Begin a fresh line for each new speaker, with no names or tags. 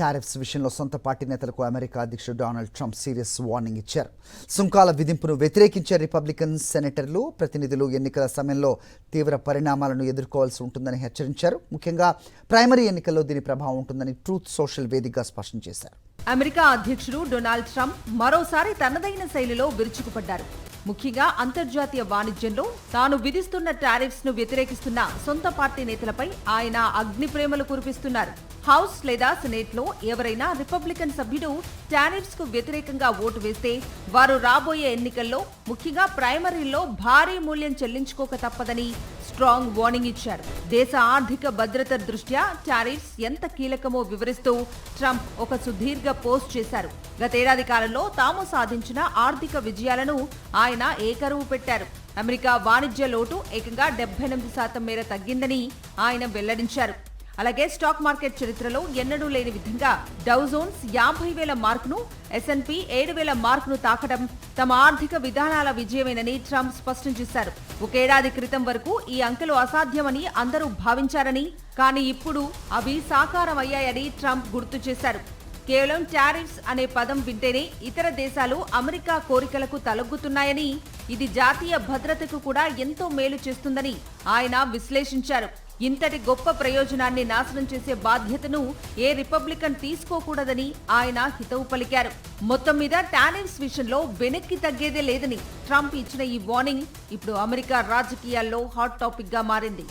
Tariffs విషయంలో సొంత party నేతలకు అమెరికా అధ్యక్షుడు డొనాల్డ్ ట్రంప్ సీరియస్ వార్నింగ్ ఇచ్చారు. సుంకాల విధింపును వ్యతిరేకించే రిపబ్లికన్ సెనేటర్లు, ప్రతినిధులు ఎన్నికల సమయంలో తీవ్ర పరిణామాలను ఎదుర్కోవాల్సి ఉంటుందని హెచ్చరించారు. ముఖ్యంగా ప్రైమరీ ఎన్నికల్లో దీని ప్రభావం ఉంటుందని ట్రూత్ సోషల్ వేదికగా స్పష్టం చేశారు.
అమెరికా అధ్యక్షుడు డొనాల్డ్ ట్రంప్ మరోసారి తనదైన శైలిలో విరుచుకుపడ్డారు. ముఖ్యంగా అంతర్జాతీయ వాణిజ్యంలో తాను విధిస్తున్న టారిఫ్స్ ను వ్యతిరేకిస్తున్న సొంత పార్టీ నేతలపై ఆయన అగ్ని ప్రేమలు కురిపిస్తున్నారు. హౌస్ లేదా సెనేట్ లో ఎవరైనా రిపబ్లికన్ సభ్యుడు టారిఫ్స్ కు వ్యతిరేకంగా ఓటు వేస్తే వారు రాబోయే ఎన్నికల్లో ముఖ్యంగా ప్రైమరీల్లో భారీ మూల్యం చెల్లించుకోక తప్పదని స్ట్రాంగ్ వార్నింగ్ ఇచ్చారు. దేశ ఆర్థిక భద్రత దృష్ట్యా టారిఫ్స్ ఎంత కీలకమో వివరిస్తూ ట్రంప్ ఒక సుదీర్ఘ పోస్ట్ చేశారు. గతేడాది కాలంలో తాము సాధించిన ఆర్థిక విజయాలను ఆయన ఏకరువు పెట్టారు. అమెరికా వాణిజ్య లోటు ఏకంగా 78% మేర తగ్గిందని ఆయన వెల్లడించారు. అలాగే స్టాక్ మార్కెట్ చరిత్రలో ఎన్నడూ లేని విధంగా డౌ జోన్స్ 50,000 మార్కును, S&P 7,000 మార్కును తాకడం తమ ఆర్థిక విధానాల విజయమేనని ట్రంప్ స్పష్టం చేశారు. ఒకేడాది క్రితం వరకు ఈ అంకెలు అసాధ్యమని అందరూ భావించారని, కానీ ఇప్పుడు అవి సాకారమయ్యాయని ట్రంప్ గుర్తు చేశారు. కేవలం టారిఫ్స్ అనే పదం వింటేనే ఇతర దేశాలు అమెరికా కోరికలకు తలొగ్గుతున్నాయని, ఇది జాతీయ భద్రతకు కూడా ఎంతో మేలు చేస్తుందని ఆయన విశ్లేషించారు. ఇంతటి గొప్ప ప్రయోజనాన్ని నాశనం చేసే బాధ్యతను ఏ రిపబ్లికన్ తీసుకోకూడదని ఆయన హితవు పలికారు. మొత్తం మీద టారిఫ్స్ విషయంలో వెనక్కి తగ్గేదే లేదని ట్రంప్ ఇచ్చిన ఈ వార్నింగ్ ఇప్పుడు అమెరికా రాజకీయాల్లో హాట్ టాపిక్ గా మారింది.